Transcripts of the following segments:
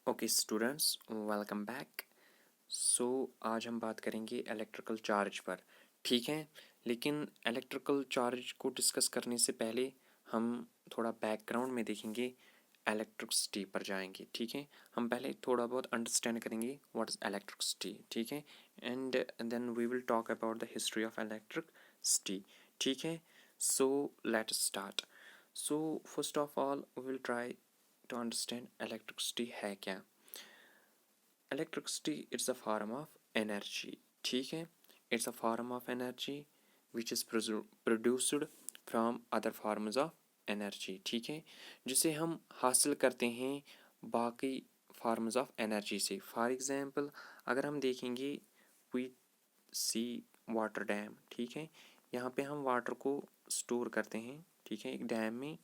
Okay students, welcome back. आज हम बात करेंगे इलेक्ट्रिकल चार्ज पर। ठीक है, लेकिन इलेक्ट्रिकल चार्ज को डिस्कस करने से पहले हम थोड़ा बैकग्राउंड में देखेंगे, इलेक्ट्रिसिटी पर जाएंगे। ठीक है, हम पहले थोड़ा बहुत अंडरस्टैंड करेंगे व्हाट इज़ इलेक्ट्रिसिटी। ठीक है, and then we will talk about the history of electricity. ठीक है, so let start. First of all we will try to understand electricity है क्या। Electricity it's a form of energy. ठीक है, it's a form of energy which is produced from other forms of energy. ठीक है, जिसे हम हासिल करते हैं बाकी फॉर्म्स ऑफ एनर्जी से। फॉर एग्जांपल अगर हम देखेंगे वी सी वाटर डैम। ठीक है, यहाँ पे हम वाटर को स्टोर करते हैं। ठीक है, एक डैम में।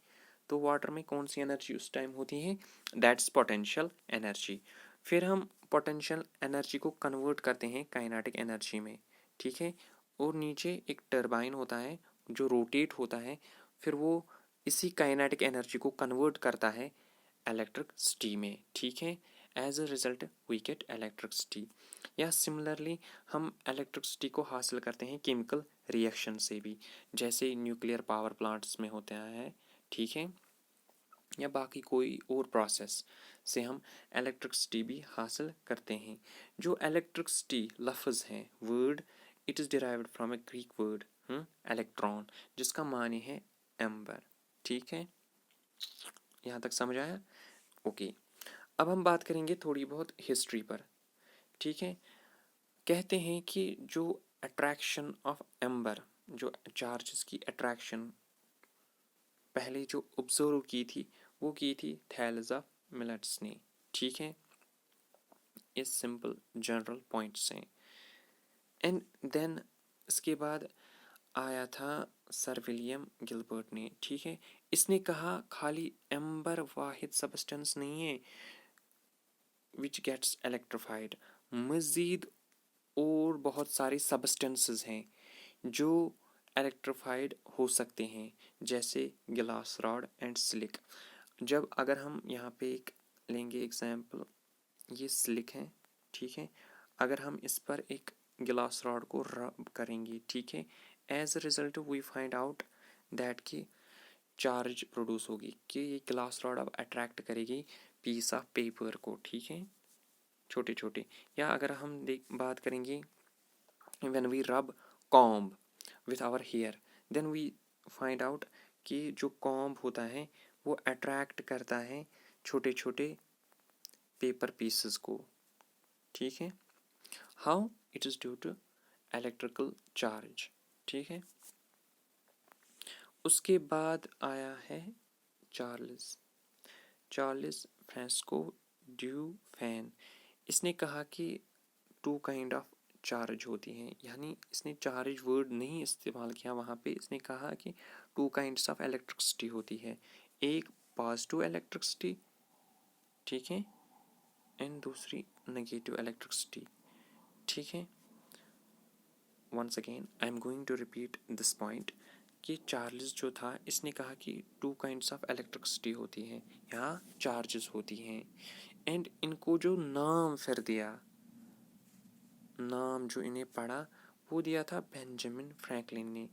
तो वाटर में कौन सी एनर्जी उस टाइम होती है? That's potential energy. फिर हम पोटेंशियल एनर्जी को कन्वर्ट करते हैं काइनेटिक एनर्जी में। ठीक है, और नीचे एक टरबाइन होता है जो रोटेट होता है, फिर वो इसी काइनेटिक एनर्जी को कन्वर्ट करता है इलेक्ट्रिसिटी में। ठीक है, as a result we get electricity. या सिमिलरली हम इलेक्ट्रिसिटी को हासिल करते हैं केमिकल रिएक्शन से भी, जैसे न्यूक्लियर पावर प्लांट्स में होता है। ठीक है, या बाकी कोई और प्रोसेस से हम इलेक्ट्रिसिटी भी हासिल करते हैं। जो इलेक्ट्रिसिटी लफ्ज़ है, word, it is derived from A Greek word electron, जिसका मानी है एम्बर। ठीक है, यहाँ तक समझ आया? ओके, अब हम बात करेंगे थोड़ी बहुत हिस्ट्री पर। ठीक है, कहते हैं कि जो अट्रैक्शन ऑफ एम्बर, जो चार्जेस की अट्रैक्शन पहले जो ऑब्जर्व की थी वो की थी थैलेस ऑफ मिलेट्स ने। ठीक है, ये सिंपल जनरल पॉइंट्स हैं। एंड देन इसके बाद आया था सर विलियम गिलबर्ट ने। ठीक है, इसने कहा खाली एम्बर वाहिद सब्सटेंस नहीं है विच गेट्स इलेक्ट्रिफाइड, मज़ीद और बहुत सारे सब्सटेंसेस हैं जो इलेक्ट्रिफाइड हो सकते हैं, जैसे गिलास रॉड एंड सिलिक। जब अगर हम यहाँ पे एक लेंगे एग्जाम्पल, ये सिलिक है। ठीक है, अगर हम इस पर एक गिलास रॉड को रब करेंगे, ठीक है, as a result we find out that कि चार्ज प्रोड्यूस होगी, कि ये गिलास रॉड अब अट्रैक्ट करेगी पीस ऑफ पेपर को। ठीक है, छोटे छोटे। या अगर हम बात करेंगे when we rub comb with our hair, then we find out कि जो कॉम्ब होता है वो अट्रैक्ट करता है छोटे छोटे पेपर पीसेस को। ठीक है, how? It is due to electrical charge. ठीक है, उसके बाद आया है चार्ल्स चार्ल्स फ्रांसिस्को ड्यूफेन। इसने कहा कि टू काइंड ऑफ चार्ज होती हैं, यानी इसने चार्ज वर्ड नहीं इस्तेमाल किया वहाँ पे, इसने कहा कि टू काइंड्स ऑफ इलेक्ट्रिसिटी होती है, एक पॉजिटिव इलेक्ट्रिसिटी, ठीक है, एंड दूसरी नेगेटिव इलेक्ट्रिसिटी। ठीक है, once again I am going to repeat this point कि चार्ल्स जो था इसने कहा कि टू काइंड्स ऑफ इलेक्ट्रिसिटी होती हैं, यहाँ चार्जेस होती हैं। एंड इनको जो नाम फिर दिया, नाम जो इन्हें पढ़ा वो दिया था बेंजामिन फ्रैंकलिन ने।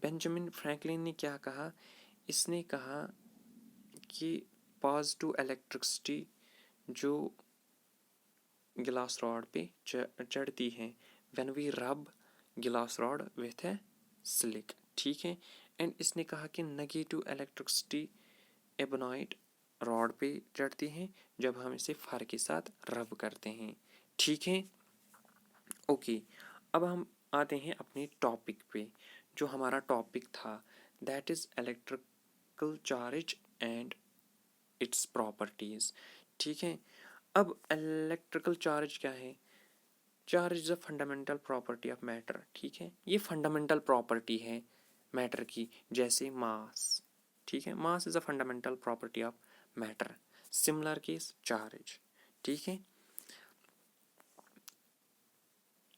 बेंजामिन फ्रैंकलिन ने क्या कहा? इसने कहा कि पॉजिटिव इलेक्ट्रिसिटी जो गिलास रॉड पे चढ़ती है व्हेन वी रब गिलास रॉड विथ ए सिलिक। ठीक है, एंड इसने कहा कि नेगेटिव इलेक्ट्रिसिटी एबोनाइट रॉड पे चढ़ती है जब हम इसे फार के साथ रब करते हैं। ठीक है, ओके, अब हम आते हैं अपने टॉपिक पे। जो हमारा टॉपिक था that is electrical charge and it's properties. ठीक है, अब इलेक्ट्रिकल चार्ज क्या है? Charge is a fundamental property of matter. ठीक है, ये फंडामेंटल प्रॉपर्टी है मैटर की, जैसे मास। ठीक है, mass is a fundamental property of matter, similar case charge. ठीक है,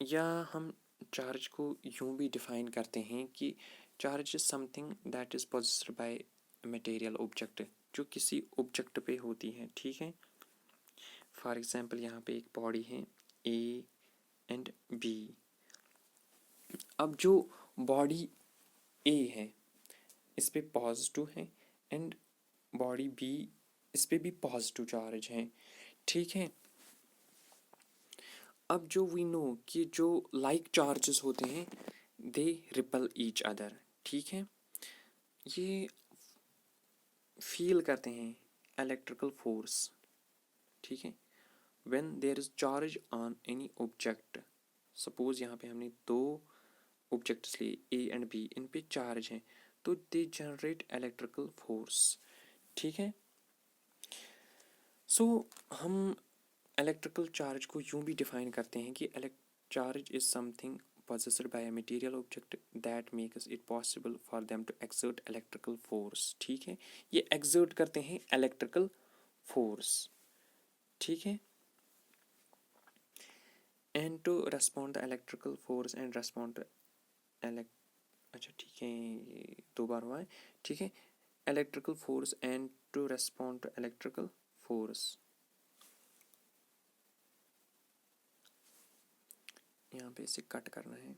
या हम चार्ज को यूं भी डिफाइन करते हैं कि charge is something that is possessed by material object, जो किसी ऑब्जेक्ट पे होती है। ठीक है, फॉर एग्जांपल यहाँ पे एक बॉडी है ए एंड बी। अब जो बॉडी ए है इस पे पॉजिटिव है एंड बॉडी बी इस पे भी पॉजिटिव चार्ज है, ठीक है। अब जो वी नो कि जो लाइक चार्जेस होते हैं दे रिपल ईच अदर, ठीक है। ये फील करते हैं इलेक्ट्रिकल फोर्स, ठीक है। When there is charge on any object, suppose यहाँ पे हमने दो ऑब्जेक्ट्स लिए ए एंड बी, इन पे चार्ज है तो दे जनरेट इलेक्ट्रिकल फोर्स, ठीक है। सो हम इलेक्ट्रिकल चार्ज को यूं भी डिफाइन करते हैं कि charge is something possessed by a material object that makes it possible for them to exert electrical force, ठीक है। ये exert करते हैं electrical force, ठीक है। and to respond the electrical force and respond to अच्छा ठीक है, ये दो बार हुआ है, ठीक है। electrical force and to respond to electrical force, यहाँ पे इसे कट करना है।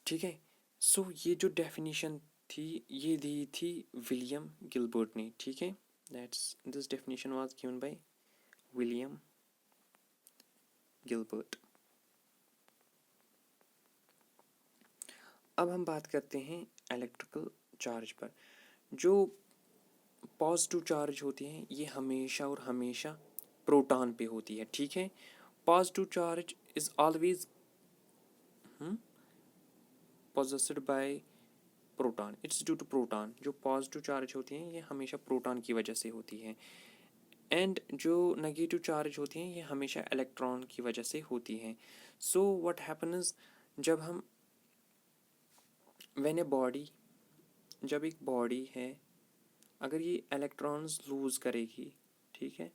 ठीक है। सो ये जो डेफिनेशन थी ये दी थी विलियम गिलबर्ट ने, ठीक है। That's this definition was given by William Gilbert. अब हम बात करते हैं इलेक्ट्रिकल चार्ज पर। जो पॉजिटिव चार्ज होती हैं ये हमेशा और हमेशा प्रोटॉन पे होती है, ठीक है। Positive charge is always possessed by proton, it's due to proton. जो पॉजिटिव चार्ज होती हैं ये हमेशा प्रोटॉन की वजह से होती है एंड जो नेगेटिव चार्ज होती हैं ये हमेशा इलेक्ट्रॉन की वजह से होती हैं। सो व्हाट हैपन्स, जब हम व्हेन ए बॉडी, जब एक बॉडी है अगर ये इलेक्ट्रॉन्स लूज़ करेगी, ठीक है,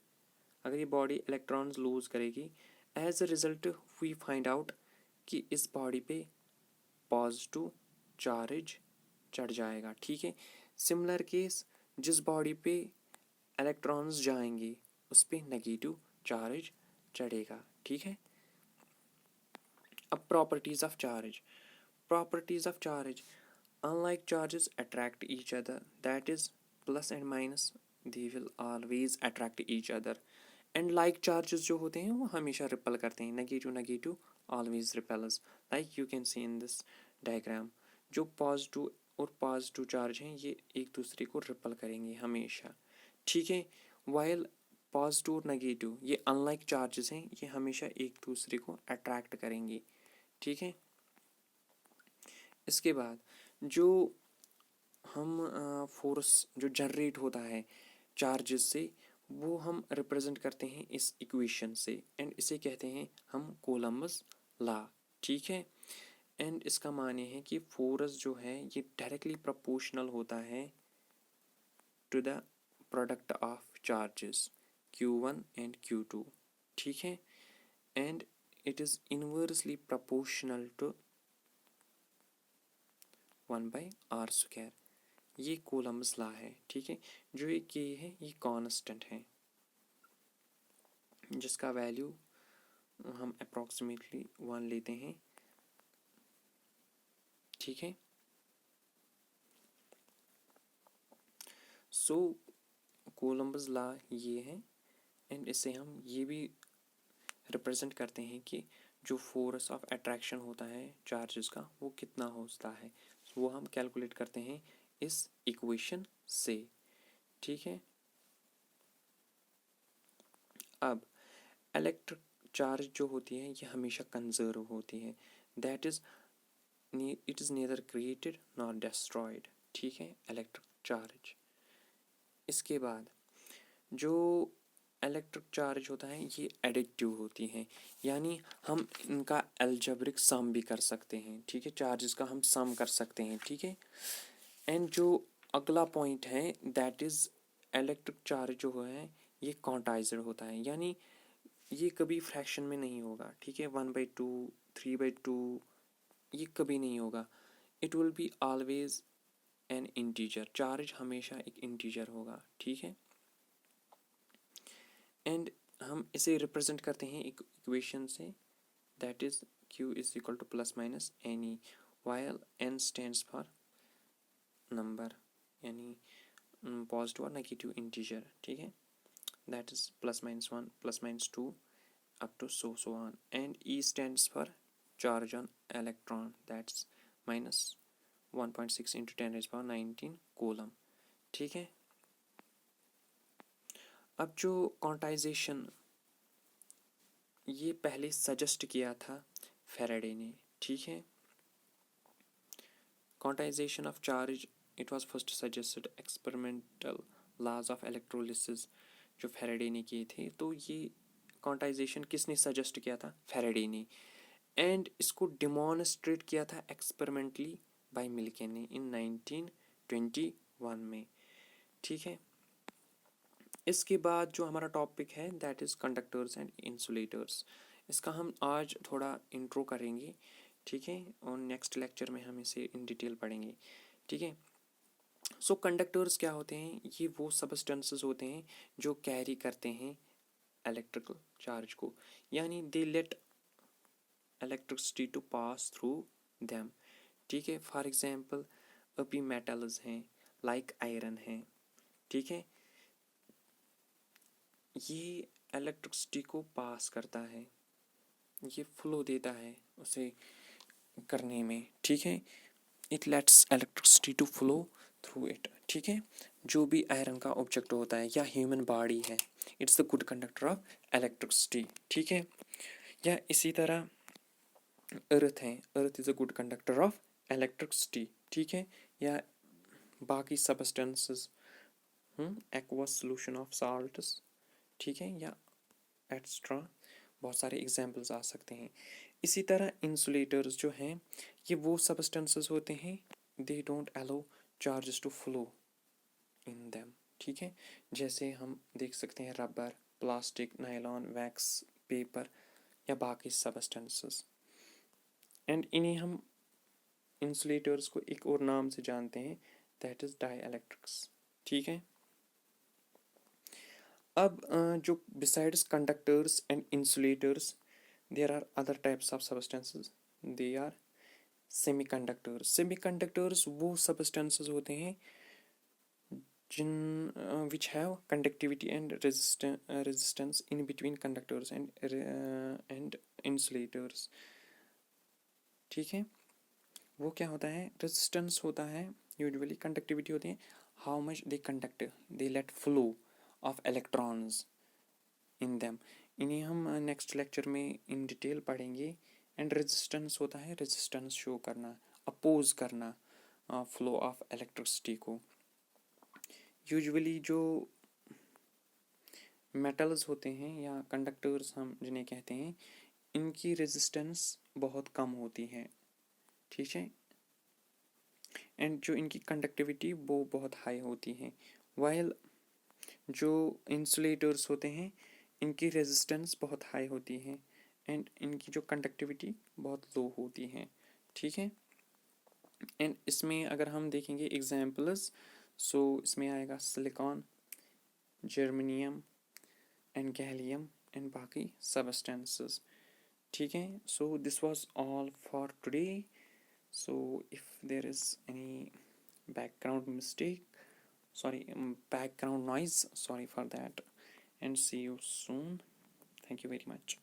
अगर ये बॉडी इलेक्ट्रॉन्स लूज़ करेगी as a result we find out कि इस बॉडी पे पॉजिटिव चार्ज चढ़ जाएगा, ठीक है। सिमिलर केस, जिस बॉडी पे इलेक्ट्रॉन्स जाएंगे उस पे नेगेटिव चार्ज चढ़ेगा, ठीक है। अब properties of charge, properties of charge, unlike charges attract each other, that is plus and minus they will always attract each other and like charges जो होते हैं वो हमेशा रिपल करते हैं, negative negative always repels, like you can see in this diagram. जो positive और positive charge हैं ये एक दूसरे को रिपल करेंगे हमेशा, ठीक है। वाइल पॉजिटिव और नेगेटिव ये अनलाइक चार्जेस हैं, ये हमेशा एक दूसरे को अट्रैक्ट करेंगे, ठीक है। इसके बाद जो हम फोर्स जो जनरेट होता है चार्जेस से वो हम रिप्रेजेंट करते हैं इस इक्वेशन से एंड इसे कहते हैं हम कोलम्बस लॉ, ठीक है। एंड इसका माने है कि फोर्स जो है ये डायरेक्टली प्रोपोर्शनल होता है to the product of charges Q1 and Q2, ठीक है। And it is inversely proportional to 1/r²। ये कोलम्बस लॉ है, ठीक है। जो ये K है ये कांस्टेंट है जिसका वैल्यू हम अप्रॉक्सीमेटली 1 लेते हैं, ठीक है। सो कोलम्बस लॉ ये है एंड इससे हम ये भी रिप्रेजेंट करते हैं कि जो फोर्स ऑफ अट्रैक्शन होता है चार्जेस का वो कितना होता है, वो हम कैलकुलेट करते हैं इस इक्वेशन से, ठीक है। अब इलेक्ट्रिक चार्ज जो होती है ये हमेशा कंजर्व होती है, that is it is neither created not destroyed, ठीक है, इलेक्ट्रिक चार्ज। इसके बाद जो इलेक्ट्रिक चार्ज होता है ये एडिटिव होती हैं, यानी हम इनका अलजेब्रिक सम भी कर सकते हैं, ठीक है, चार्जेस का हम सम कर सकते हैं, ठीक है। एंड जो अगला पॉइंट है दैट इज़ इलेक्ट्रिक चार्ज जो है ये क्वांटाइज्ड होता है, यानी ये कभी फ्रैक्शन में नहीं होगा, ठीक है। 1/2 3/2 ये कभी नहीं होगा, it will be always an integer, charge हमेशा एक इंटीजर होगा, ठीक है। एंड हम इसे रिप्रेजेंट करते हैं एक इक्वेशन से, that is q is equal to plus minus n e, while n stands for number, यानी पॉजिटिव और नेगेटिव इंटीजर, ठीक है। That is plus minus 1, plus minus 2 up to so on, and E stands for charge on electron, that's minus 1.6 into 10 raised power 19 coulomb, ठीक है। अब जो quantization ये पहले सजेस्ट किया था फैराडे ने, ठीक है। Quantization of charge it was first suggested experimental laws of electrolysis जो फैराडे ने किए थे। तो ये क्वांटाइजेशन किसने सजेस्ट किया था? फैराडे ने। एंड इसको डिमॉन्स्ट्रेट किया था एक्सपेरिमेंटली बाय मिल्किन ने इन 1921 में, ठीक है। इसके बाद जो हमारा टॉपिक है that is conductors and insulators. इसका हम आज थोड़ा इंट्रो करेंगे, ठीक है, और नेक्स्ट लेक्चर में हम इसे इन डिटेल पढ़ेंगे, ठीक है। सो कंडक्टर्स क्या होते हैं? ये वो सबस्टेंसेस होते हैं जो कैरी करते हैं इलेक्ट्रिकल चार्ज को, यानी they let electricity to pass through them, ठीक है। फॉर एग्जांपल अभी मेटल्स हैं लाइक आयरन है, ठीक है, ये इलेक्ट्रिसिटी को पास करता है, ये फ्लो देता है उसे करने में, ठीक है। It lets electricity to flow through it, ठीक है। जो भी आयरन का ऑब्जेक्ट होता है या ह्यूमन बॉडी है, it's the good conductor of electricity, ठीक है। या इसी तरह अर्थ है, earth is a good conductor of electricity, ठीक है। या बाकी substances, aqueous solution of salts, ठीक है, या एक्स्ट्रा बहुत सारे एग्जाम्पल्स आ सकते हैं। इसी तरह इंसुलेटर्स जो हैं ये वो सबस्टेंसेस होते हैं they don't allow charges to flow in them, ठीक है। जैसे हम देख सकते हैं rubber, plastic, nylon, wax, paper या बाकी सबस्टेंसेस। एंड इन्हें हम इंसुलेटर्स को एक और नाम से जानते हैं, दैट इज़ डाइइलेक्ट्रिक्स, ठीक है। अब जो besides conductors and insulators there are other types of substances, they are semiconductors. Semiconductors वो सब्सटेंसेस होते हैं जिन which have conductivity and resistance in between conductors and insulators, ठीक है। वो क्या होता है? रेजिस्टेंस होता है, यूजुअली कंडक्टिविटी होती है, how much they conduct, they let flow of electrons in them. इन्हें हम नेक्स्ट लेक्चर में इन डिटेल पढ़ेंगे। एंड रेजिस्टेंस होता है रेजिस्टेंस शो करना, अपोज करना फ्लो ऑफ इलेक्ट्रिसिटी को। यूजुअली जो मेटल्स होते हैं या कंडक्टर्स हम जिन्हें कहते हैं, इनकी रेजिस्टेंस बहुत कम होती है, ठीक है। एंड जो इनकी कंडक्टिविटी वो बहुत हाई होती है। वाइल जो इंसुलेटर्स होते हैं इनकी रेजिस्टेंस बहुत हाई होती है एंड इनकी जो कंडक्टिविटी बहुत लो होती है, ठीक है। एंड इसमें अगर हम देखेंगे एग्जाम्पल्स, सो इसमें आएगा silicon, germanium and gallium and बाकी सबस्टेंसेस, ठीक है। So this was all for today. So if there is any background mistake, sorry, background noise, sorry for that, and see you soon. Thank you very much.